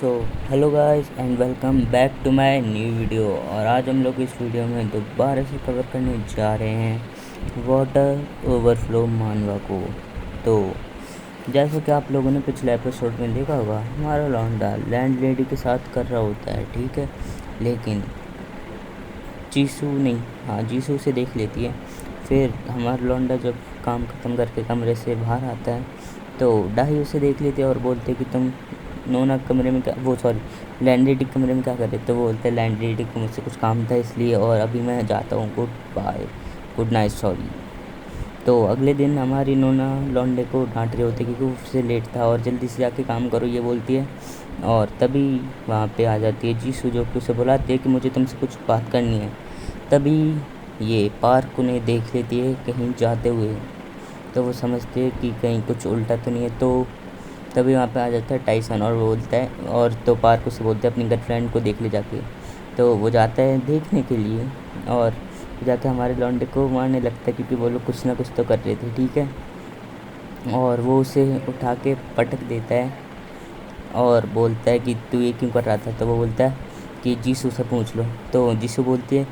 So hello guys and welcome back to my new video. और आज हम लोग इस वीडियो में दोबारा से कवर करने जा रहे हैं वाटर ओवरफ्लो मानवा को। तो जैसे कि आप लोगों ने पिछले एपिसोड में देखा होगा, हमारा लौंडा लैंड लेडी के साथ कर रहा होता है, ठीक है। लेकिन जीसू नहीं, हाँ जीसू से देख लेती है। फिर हमारा लौंडा जब काम ख़त्म करके कमरे से बाहर आता है तो डाही उसे देख लेती है और बोलते कि तुम नोना कमरे में क्या, वो सॉरी लैंडलेडी कमरे में क्या कर रहे थे। तो वो बोलते हैं लैंडलेडी को मुझसे कुछ काम था इसलिए, और अभी मैं जाता हूँ, good bye, good night, sorry. तो अगले दिन हमारी नोना लौंडे को डांट रही होती है क्योंकि वो उससे लेट था और जल्दी से जाके काम करो ये बोलती है। और तभी वहाँ पे आ जाती है जीसू, जो कि उसे बुलाती है कि मुझे तुमसे कुछ बात करनी है। तभी ये पार्क उन्हें देख लेती है कहीं जाते हुए, तो वो समझते हैं कि कहीं कुछ उल्टा तो नहीं है। तो तभी वहाँ पे आ जाता है टाइसन और वो बोलता है, और तो पार्क उसे बोलते हैं अपनी गर्लफ्रेंड को देख ले जाके। तो वो जाता है देखने के लिए और जाके हमारे लौंडे को मारने लगता है क्योंकि वो लोग कुछ ना कुछ तो कर रहे थे, ठीक है। और वो उसे उठा के पटक देता है और बोलता है कि तू ये क्यों कर रहा था। तो वो बोलता है कि जीसू से पूछ लो। तो जीसू बोलती है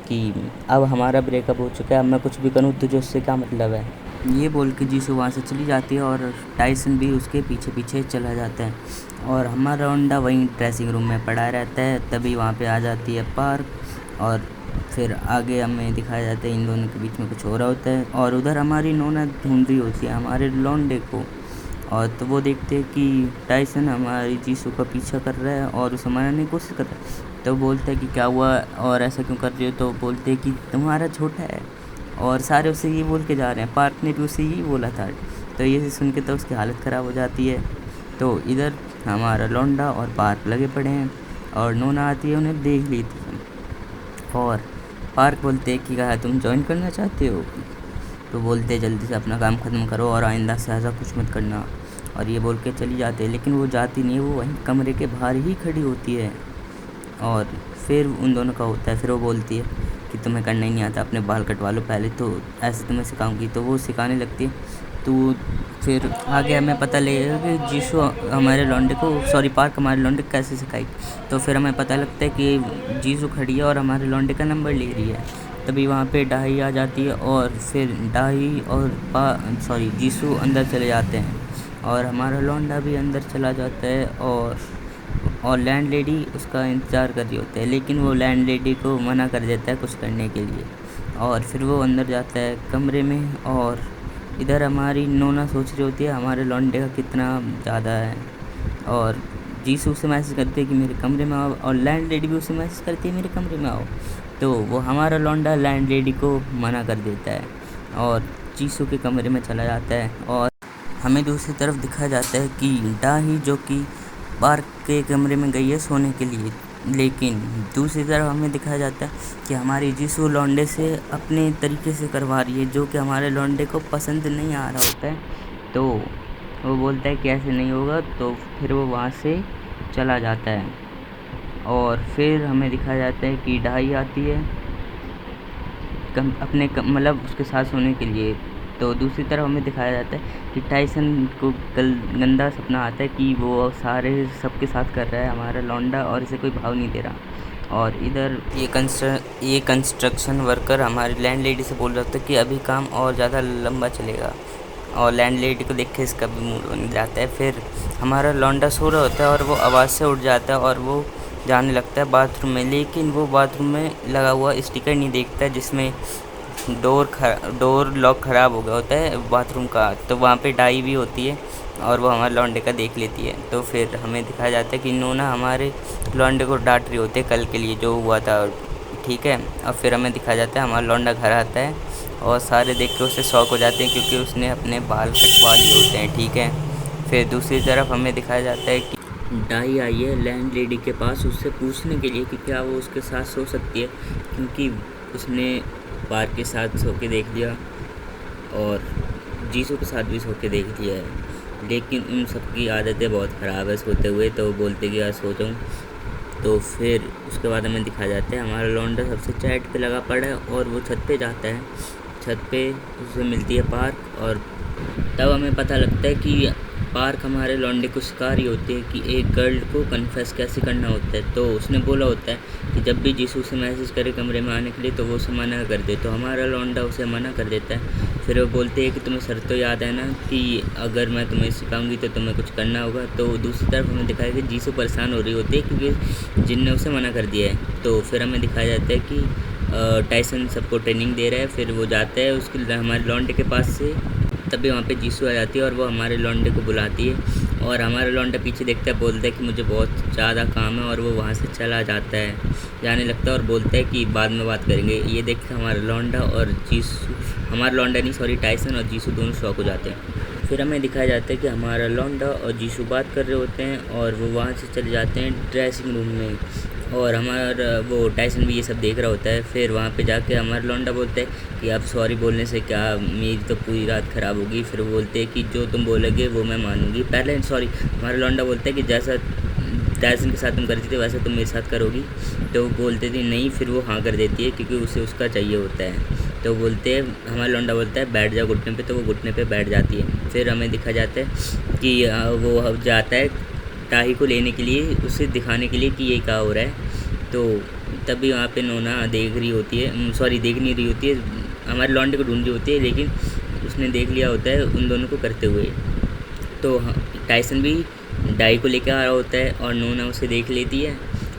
कि अब हमारा ब्रेकअप हो चुका है, अब मैं कुछ भी करूँ तुझे उससे क्या मतलब है। ये बोल के जीसू वहाँ से चली जाती है और टाइसन भी उसके पीछे पीछे चला जाता है और हमारा होंडा वहीं ड्रेसिंग रूम में पड़ा रहता है। तभी वहाँ पे आ जाती है पार्क और फिर आगे हमें दिखाया जाता है इन दोनों के बीच में कुछ हो रहा होता है। और उधर हमारी नोना ढूंढ रही होती है हमारे लौंडे को, और तो वो देखते हैं कि टाइसन हमारी जीसू का पीछा कर रहा है और उसे मारने की कोशिश कर रहा है। तो बोलता है कि क्या हुआ और ऐसा क्यों कर रही हो। तो बोलते हैं कि तुम्हारा छोटा है, और सारे उसे ये बोल के जा रहे हैं, पार्क ने भी उसे यही बोला था। तो ये सुन के तो उसकी हालत ख़राब हो जाती है। तो इधर हमारा लौंडा और पार्क लगे पड़े हैं और नोना आती है उन्हें देख लेती है और पार्क बोलते हैं कि कहा तुम ज्वाइन करना चाहते हो। तो बोलते हैं जल्दी से अपना काम ख़त्म करो और आइंदा से ऐसा कुछ मत करना, और ये बोल के चली जाती है। लेकिन वो जाती नहीं है, वो वहीं कमरे के बाहर ही खड़ी होती है और फिर उन दोनों का होता है। फिर वो बोलती है कि तुम्हें करना ही नहीं आता, अपने बाल कटवा लो पहले, तो ऐसे तुम्हें सिखाऊंगी। तो वो सिखाने लगती है। तो फिर आगे हमें पता लगेगा कि जीसू हमारे लौंडे को, सॉरी पार्क हमारे लौंडे को कैसे सिखाई। तो फिर हमें पता लगता है कि जीसू खड़ी है और हमारे लौंडे का नंबर ले रही है। तभी वहाँ पे डाही आ जाती है और फिर डाही और जीसू अंदर चले जाते हैं और हमारा लौंडा भी अंदर चला जाता है और लैंड लेडी उसका इंतज़ार कर रही होती है। लेकिन वो लैंड लेडी को मना कर देता है कुछ करने के लिए और फिर वो अंदर जाता है कमरे में। और इधर हमारी नोना सोच रही होती है हमारे लौंडे का कितना ज़्यादा है, और जीसू उसे मैसेज करती है कि मेरे कमरे में आओ, और लैंड लेडी भी उसे मैसेज करती है मेरे कमरे में आओ। तो वो हमारा लौंडा लैंड लेडी को मना कर देता है और जीसू के कमरे में चला जाता है। और हमें दूसरी तरफ दिखाया जाता है कि डाही जो कि पार्क के कमरे में गई है सोने के लिए, लेकिन दूसरी तरफ हमें दिखाया जाता है कि हमारी जीसू लौंडे से अपने तरीके से करवा रही है, जो कि हमारे लौंडे को पसंद नहीं आ रहा होता है। तो वो बोलता है कि ऐसे नहीं होगा, तो फिर वो वहाँ से चला जाता है। और फिर हमें दिखाया जाता है कि डाही आती है अपने मतलब उसके साथ सोने के लिए। तो दूसरी तरफ हमें दिखाया जाता है कि टाइसन को गंदा सपना आता है कि वो सारे सबके साथ कर रहा है हमारा लौंडा और इसे कोई भाव नहीं दे रहा। और इधर ये कंस्ट्रक्शन वर्कर हमारी लैंड लेडी से बोल रहा था कि अभी काम और ज़्यादा लंबा चलेगा, और लैंड लेडी को देख के इसका भी मूड बन जाता है। फिर हमारा लौंडा सो रहा होता है और वो आवाज़ से उठ जाता है और वो जाने लगता है बाथरूम में, लेकिन वो बाथरूम में लगा हुआ स्टिकर नहीं देखता जिसमें डोर लॉक ख़राब हो गया होता है बाथरूम का। तो वहाँ पे डाई भी होती है और वो हमारे लौंडे का देख लेती है। तो फिर हमें दिखाया जाता है कि नोना हमारे लौंडे को डांट रही होती है कल के लिए जो हुआ था, ठीक है। और फिर हमें दिखाया जाता है हमारा लौंडा घर आता है और सारे देख के उससे शौक हो जाते हैं क्योंकि उसने अपने बाल कटवा लिए होते हैं, ठीक है। फिर दूसरी तरफ हमें दिखाया जाता है कि डाई आई है लैंड लेडी के पास उससे पूछने के लिए कि क्या वो उसके साथ सो सकती है, क्योंकि उसने पार्क के साथ सो के देख लिया और जीसू के साथ भी सो के देख लिया है, लेकिन उन सबकी आदतें बहुत ख़राब है सोते हुए। तो बोलते कि यार सो जाऊँ। तो फिर उसके बाद हमें दिखाया जाता है हमारा लौंडा सबसे चैट पे लगा पड़ा है और वो छत पे जाता है। छत पे उसे मिलती है पार्क और तब हमें पता लगता है कि पार्क हमारे लौंडे को सिखा रही होती है कि एक गर्ल को कन्फेस कैसे करना होता है। तो उसने बोला होता है कि जब भी जीसू उसे मैसेज करे कमरे में आने के लिए तो वो उसे मना कर दे। तो हमारा लौंडा उसे मना कर देता है। फिर वो बोलते हैं कि तुम्हें सर तो याद है ना कि अगर मैं तुम्हें सिखाऊंगी तो तुम्हें कुछ करना होगा। तो दूसरी तरफ हमें दिखाया कि जीसू परेशान हो रही होती है क्योंकि जिन ने उसे मना कर दिया है। तो फिर हमें दिखाया जाता है कि टाइसन सबको ट्रेनिंग दे रहा है। फिर वो जाता है उसके हमारे लौंडे के पास से, तभी वहाँ पे जीसू आ जाती है और वो हमारे लौंडे को बुलाती है। और हमारा लौंडा पीछे देखता है, बोलता है कि मुझे बहुत ज़्यादा काम है और वो वहाँ से चला जाता है, जाने लगता है और बोलता है कि बाद में बात करेंगे। ये देख कर हमारा लौंडा और जीसू, हमारा लौंडा नहीं सॉरी टाइसन और जीसू दोनों शॉक हो जाते हैं। फिर हमें दिखाया जाता है कि हमारा लौंडा और जीसू बात कर रहे होते हैं और वो वहाँ से चले जाते हैं ड्रेसिंग रूम में। और हमारा वो टाइसन भी ये सब देख रहा होता है। फिर वहाँ पे जाके हमारा लौंडा बोलता है कि अब सॉरी बोलने से क्या, मेरी तो पूरी रात ख़राब होगी। फिर वो बोलते हैं कि जो तुम बोलोगे वो मैं मानूंगी। पहले सॉरी हमारा लौंडा बोलता है कि जैसा टाइसन के साथ तुम करती थी वैसा तुम मेरे साथ करोगी। तो वो बोलते थे नहीं, फिर वो हाँ कर देती है क्योंकि उसे उसका चाहिए होता है। तो बोलते हैं, हमारा लौंडा बोलता है बैठ जाओ घुटने पे, तो वो घुटने पे बैठ जाती है। फिर हमें दिखा जाता है कि वो जाता है टाही को लेने के लिए, उसे दिखाने के लिए कि ये क्या हो रहा है। तो तभी वहाँ पे नोना देख रही होती है, सॉरी देख नहीं रही होती है, हमारे लौंडे को ढूंढ रही होती है, लेकिन उसने देख लिया होता है उन दोनों को करते हुए। तो टाइसन भी डाई को लेकर आ रहा होता है और नोना उसे देख लेती है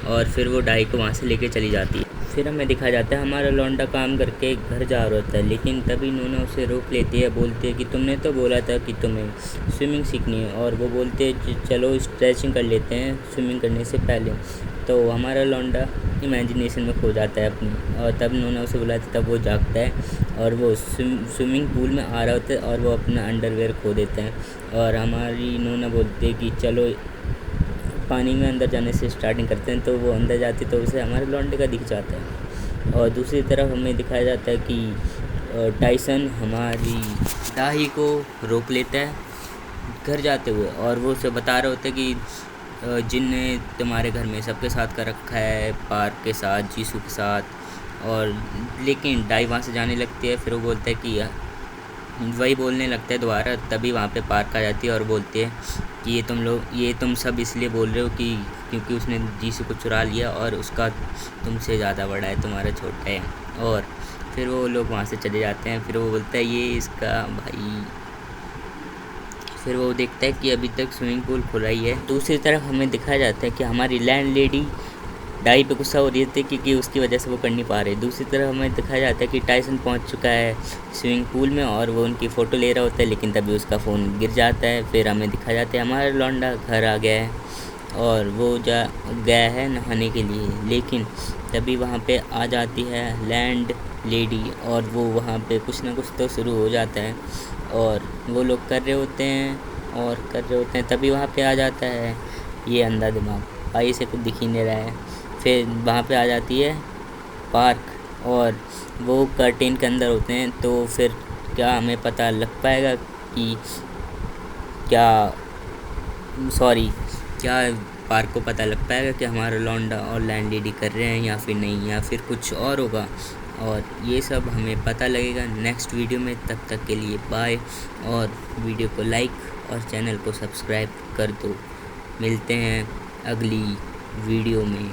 और फिर वो डाई को वहाँ से लेके चली जाती है। फिर हमें दिखा जाता है हमारा लौंडा काम करके घर जा रहा होता है, लेकिन तभी नोना उसे रोक लेती है, बोलती है कि तुमने तो बोला था कि तुम्हें स्विमिंग सीखनी है। और वो बोलते हैं चलो स्ट्रेचिंग कर लेते हैं स्विमिंग करने से पहले। तो हमारा लौंडा इमेजिनेशन में खो जाता है अपनी, और तब नोना उसे बुलाती, तब वो जागता है और वो स्विमिंग पूल में आ रहा होता है और वो अपना अंडरवेयर खो देता है। और हमारी नोना बोलती है कि चलो पानी में अंदर जाने से स्टार्टिंग करते हैं। तो वो अंदर जाती तो उसे हमारे लौंडे का दिख जाता है। और दूसरी तरफ हमें दिखाया जाता है कि टाइसन हमारी दाही को रोक लेता है घर जाते हुए, और वो उसे बता रहे होते कि जिनने तुम्हारे घर में सबके साथ कर रखा है, पार्क के साथ, जीसू के साथ। और लेकिन डाई वहाँ से जाने लगती है। फिर वो बोलता है कि वही बोलने लगता है दोबारा, तभी वहाँ पे पार्क आ जाती है और बोलती है कि ये तुम सब इसलिए बोल रहे हो कि क्योंकि उसने जीसू को चुरा लिया और उसका तुमसे ज़्यादा बड़ा है, तुम्हारा छोटा है। और फिर वो लोग वहाँ से चले जाते हैं। फिर वो बोलता है ये इसका भाई। फिर वो देखता है कि अभी तक स्विमिंग पूल खुला ही है। दूसरी तरफ हमें दिखाया जाता है कि हमारी लैंड लेडी डाई पे गुस्सा हो रही थी क्योंकि उसकी वजह से वो कर नहीं पा रहे। दूसरी तरफ हमें दिखाया जाता है कि टाइसन पहुंच चुका है स्विमिंग पूल में और वो उनकी फ़ोटो ले रहा होता है, लेकिन तभी उसका फ़ोन गिर जाता है। फिर हमें दिखाया जाता है हमारा लौंडा घर आ गया है और वो गया है नहाने के लिए, लेकिन तभी वहाँ पे आ जाती है लैंड लेडी और वो वहाँ पे कुछ ना कुछ तो शुरू हो जाता है और वो लोग कर रहे होते हैं तभी वहाँ पे आ जाता है ये अंधा दिमाग, भाई से कुछ दिख ही नहीं रहा है। फिर वहाँ पे आ जाती है पार्क और वो कर्टेन के अंदर होते हैं। तो फिर क्या हमें पता लग पाएगा कि क्या पार्क को पता लग पाएगा कि हमारा लौंडा और लैंड लेडी कर रहे हैं या फिर नहीं, या फिर कुछ और होगा। और ये सब हमें पता लगेगा नेक्स्ट वीडियो में। तब तक के लिए बाय, और वीडियो को लाइक और चैनल को सब्सक्राइब कर दो। मिलते हैं अगली वीडियो में।